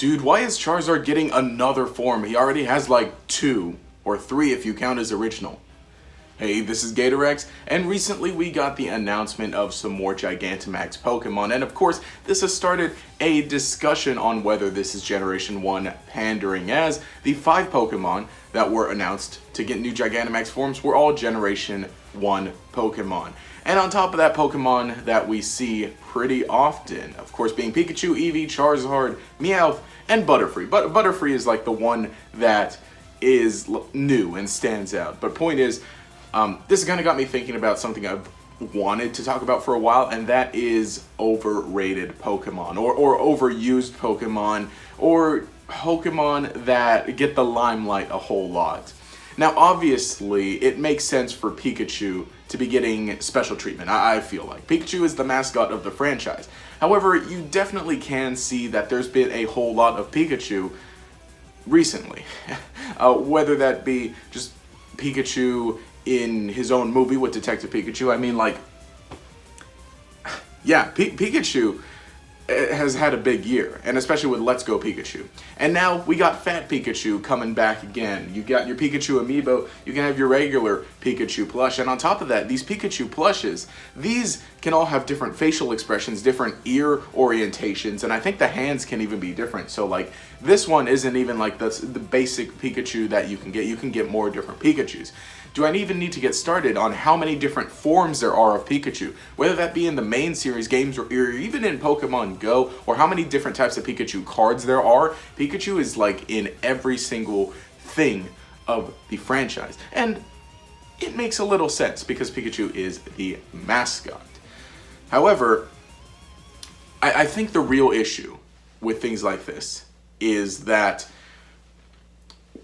Dude, why is Charizard getting another form? He already has like 2 or 3 if you count his original. Hey, this is Gatorx, and recently we got the announcement of some more Gigantamax Pokemon, and of course, this has started a discussion on whether this is Generation 1 pandering, as the 5 Pokemon that were announced to get new Gigantamax forms were all Generation 1 Pokemon. And on top of that, Pokemon that we see pretty often, of course, being Pikachu, Eevee, Charizard, Meowth, and Butterfree. But Butterfree is like the one that is new and stands out. But point is, this kind of got me thinking about something I've wanted to talk about for a while, and that is overrated Pokemon, or overused Pokemon, or Pokemon that get the limelight a whole lot. Now, obviously, it makes sense for Pikachu to be getting special treatment, I feel like. Pikachu is the mascot of the franchise. However, you definitely can see that there's been a whole lot of Pikachu recently. Whether that be just Pikachu in his own movie with Detective Pikachu. I mean, like, yeah, Pikachu has had a big year, and especially with Let's Go Pikachu. And now we got Fat Pikachu coming back again. You got your Pikachu amiibo, you can have your regular Pikachu plush, and on top of that, these Pikachu plushes, these can all have different facial expressions, different ear orientations, and I think the hands can even be different. So like, this one isn't even like the basic Pikachu that you can get more different Pikachus. Do I even need to get started on how many different forms there are of Pikachu? Whether that be in the main series games or even in Pokemon Go, or how many different types of Pikachu cards there are. Pikachu is like in every single thing of the franchise. And it makes a little sense because Pikachu is the mascot. However, I think the real issue with things like this is that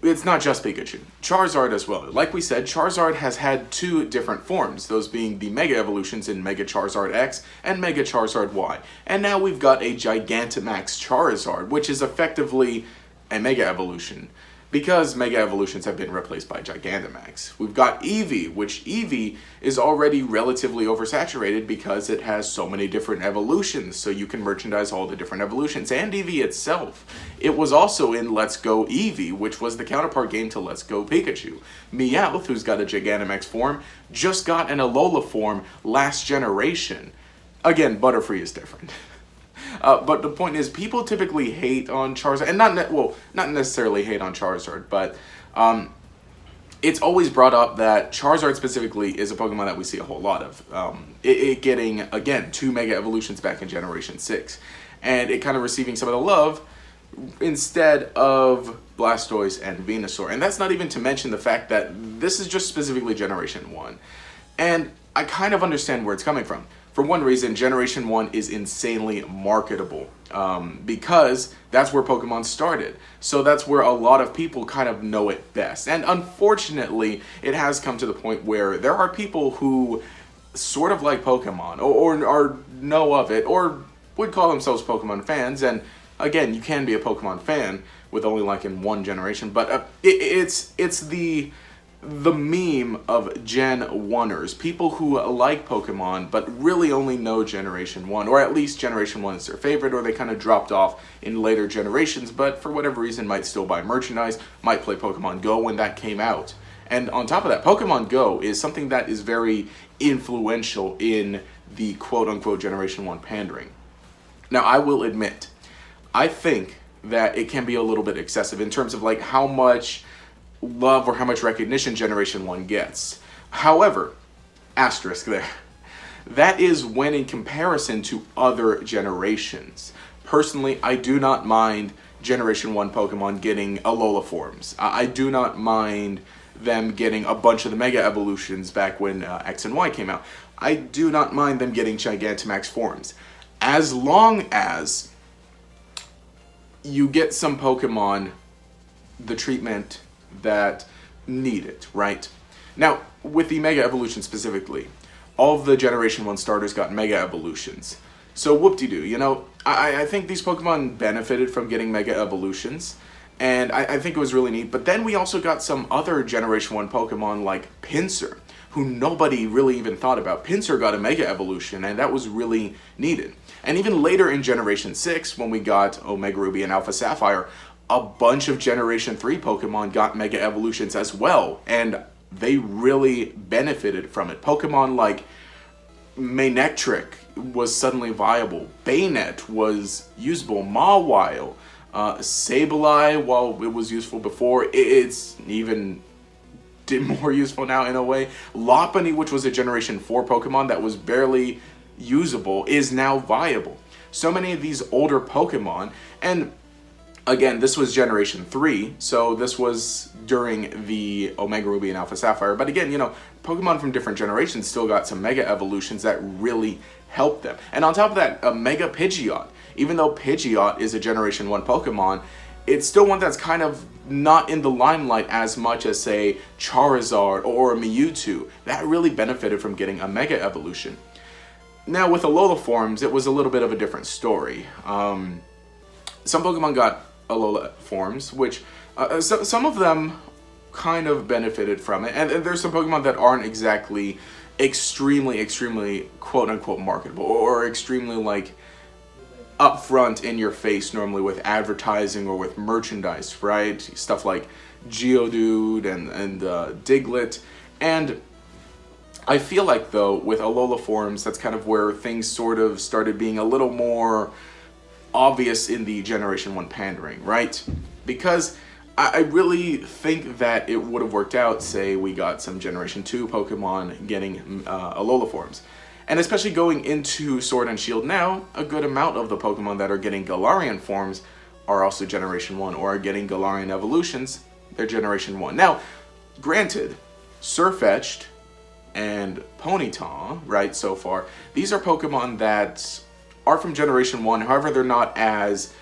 it's not just Pikachu. Charizard as well. Like we said, Charizard has had 2 different forms, those being the Mega Evolutions in Mega Charizard X and Mega Charizard Y. And now we've got a Gigantamax Charizard, which is effectively a Mega Evolution, because Mega Evolutions have been replaced by Gigantamax. We've got Eevee, which Eevee is already relatively oversaturated because it has so many different evolutions, so you can merchandise all the different evolutions. And Eevee itself, it was also in Let's Go Eevee, which was the counterpart game to Let's Go Pikachu. Meowth, who's got a Gigantamax form, just got an Alola form last generation. Again, Butterfree is different. But the point is, people typically hate on Charizard, and not necessarily hate on Charizard, but it's always brought up that Charizard specifically is a Pokemon that we see a whole lot of. It getting, again, 2 Mega Evolutions back in Generation 6, and it kind of receiving some of the love instead of Blastoise and Venusaur. And that's not even to mention the fact that this is just specifically Generation 1. And I kind of understand where it's coming from. For one reason, Generation 1 is insanely marketable because that's where Pokemon started. So that's where a lot of people kind of know it best. And unfortunately, it has come to the point where there are people who sort of like Pokemon or know of it or would call themselves Pokemon fans. And again, you can be a Pokemon fan with only like in one generation, but it's the meme of Gen 1ers, people who like Pokemon but really only know Generation 1, or at least Generation 1 is their favorite, or they kind of dropped off in later generations, but for whatever reason might still buy merchandise, might play Pokemon Go when that came out. And on top of that, Pokemon Go is something that is very influential in the quote-unquote Generation 1 pandering. Now, I will admit, I think that it can be a little bit excessive in terms of like how much love or how much recognition Generation 1 gets. However, asterisk there, that is when in comparison to other generations. Personally, I do not mind Generation 1 Pokemon getting Alola forms. I do not mind them getting a bunch of the Mega Evolutions back when X and Y came out. I do not mind them getting Gigantamax forms, as long as you get some Pokemon the treatment that need it, right? Now, with the Mega Evolution specifically, all of the Generation 1 starters got Mega Evolutions. So whoop-de-doo, you know, I think these Pokemon benefited from getting Mega Evolutions, and I think it was really neat. But then we also got some other Generation 1 Pokemon like Pinsir, who nobody really even thought about. Pinsir got a Mega Evolution, and that was really needed. And even later in Generation 6, when we got Omega Ruby and Alpha Sapphire, a bunch of Generation 3 Pokemon got Mega Evolutions as well, and they really benefited from it. Pokemon like Manectric was suddenly viable, Bayonet was usable, Mawile, Sableye, while it was useful before, it's even more useful now in a way. Lopunny, which was a Generation 4 Pokemon that was barely usable, is now viable. So many of these older Pokemon, and again, this was Generation 3, so this was during the Omega Ruby and Alpha Sapphire, but again, you know, Pokemon from different generations still got some Mega Evolutions that really helped them. And on top of that, a Mega Pidgeot. Even though Pidgeot is a Generation 1 Pokemon, it's still one that's kind of not in the limelight as much as, say, Charizard or Mewtwo. That really benefited from getting a Mega Evolution. Now, with Alola forms, it was a little bit of a different story. Some Pokemon got Alola forms, which some of them kind of benefited from it. And there's some Pokemon that aren't exactly extremely quote-unquote marketable, or extremely, like, upfront in your face normally with advertising or with merchandise, right? Stuff like Geodude and Diglett. And I feel like, though, with Alola forms, that's kind of where things sort of started being a little more obvious in the Generation 1 pandering, right? Because I really think that it would have worked out, say we got some Generation 2 Pokemon getting Alola forms. And especially going into Sword and Shield now, a good amount of the Pokemon that are getting Galarian forms are also Generation 1, or are getting Galarian evolutions, they're Generation 1. Now, granted, Sirfetch'd and Ponyta, right, so far, these are Pokemon that are from Generation 1, however they're not as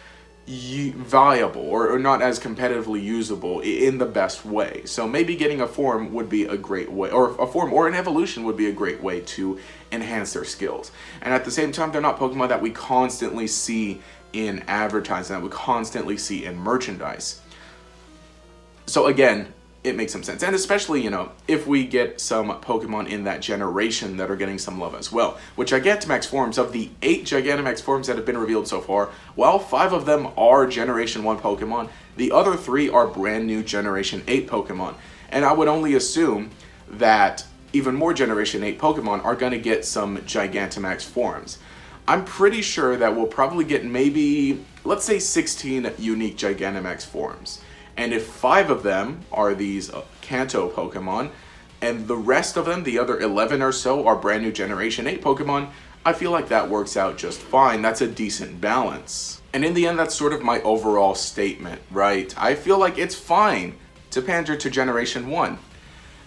viable or not as competitively usable in the best way. So maybe getting a form would be a great way, or a form or an evolution would be a great way to enhance their skills. And at the same time, they're not Pokemon that we constantly see in advertising, that we constantly see in merchandise. So again, it makes some sense. And especially, you know, if we get some Pokemon in that generation that are getting some love as well. With Gigantamax forms, of the 8 Gigantamax forms that have been revealed so far, while 5 of them are Generation 1 Pokemon, the other 3 are brand new Generation 8 Pokemon. And I would only assume that even more Generation 8 Pokemon are going to get some Gigantamax forms. I'm pretty sure that we'll probably get maybe, let's say, 16 unique Gigantamax forms. And if 5 of them are these Kanto Pokemon, and the rest of them, the other 11 or so, are brand new Generation 8 Pokemon, I feel like that works out just fine. That's a decent balance. And in the end, that's sort of my overall statement, right? I feel like it's fine to pander to Generation 1,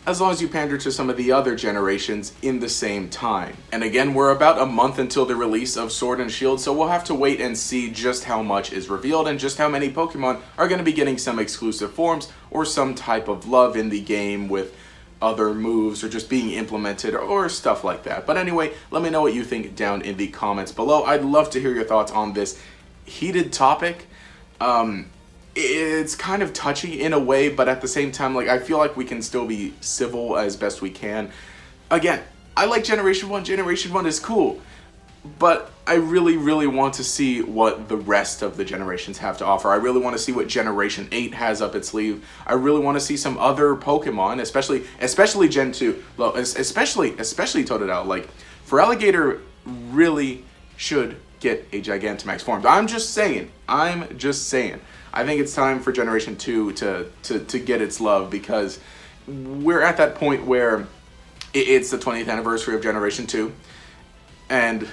as long as you pander to some of the other generations in the same time. And again, we're about a month until the release of Sword and Shield, so we'll have to wait and see just how much is revealed and just how many Pokemon are going to be getting some exclusive forms or some type of love in the game with other moves or just being implemented or stuff like that. But anyway, let me know what you think down in the comments below. I'd love to hear your thoughts on this heated topic. It's kind of touchy in a way, but at the same time, like, I feel like we can still be civil as best we can. Again, I like Generation 1. Generation 1 is cool. But I really want to see what the rest of the generations have to offer. I really want to see what Generation 8 has up its sleeve. I really want to see some other Pokemon, especially Gen 2. Well, especially Totodile. Like, Feraligatr really should get a Gigantamax form. I'm just saying. I think it's time for Generation 2 to get its love, because we're at that point where it's the 20th anniversary of Generation 2, and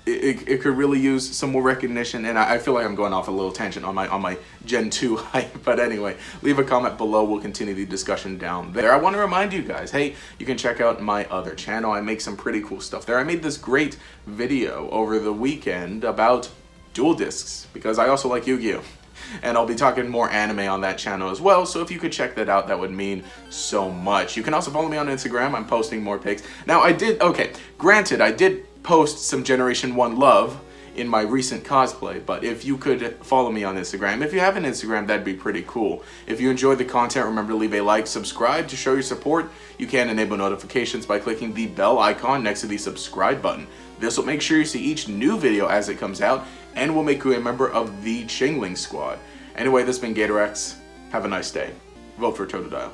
it could really use some more recognition. And I feel like I'm going off a little tangent on my Gen 2 hype, but anyway, leave a comment below. We'll continue the discussion down there. I want to remind you guys, hey, you can check out my other channel. I make some pretty cool stuff there. I made this great video over the weekend about dual discs, because I also like Yu-Gi-Oh! And I'll be talking more anime on that channel as well, so if you could check that out, that would mean so much. You can also follow me on Instagram. I'm posting more pics. Now, granted, I did post some Generation 1 love in my recent cosplay. But if you could follow me on Instagram. If you have an Instagram, that'd be pretty cool. If you enjoyed the content, remember to leave a like, subscribe to show your support. You can enable notifications by clicking the bell icon next to the subscribe button. This will make sure you see each new video as it comes out, and will make you a member of the Chingling Squad. Anyway, this has been GatorX. Have a nice day. Vote for Totodile.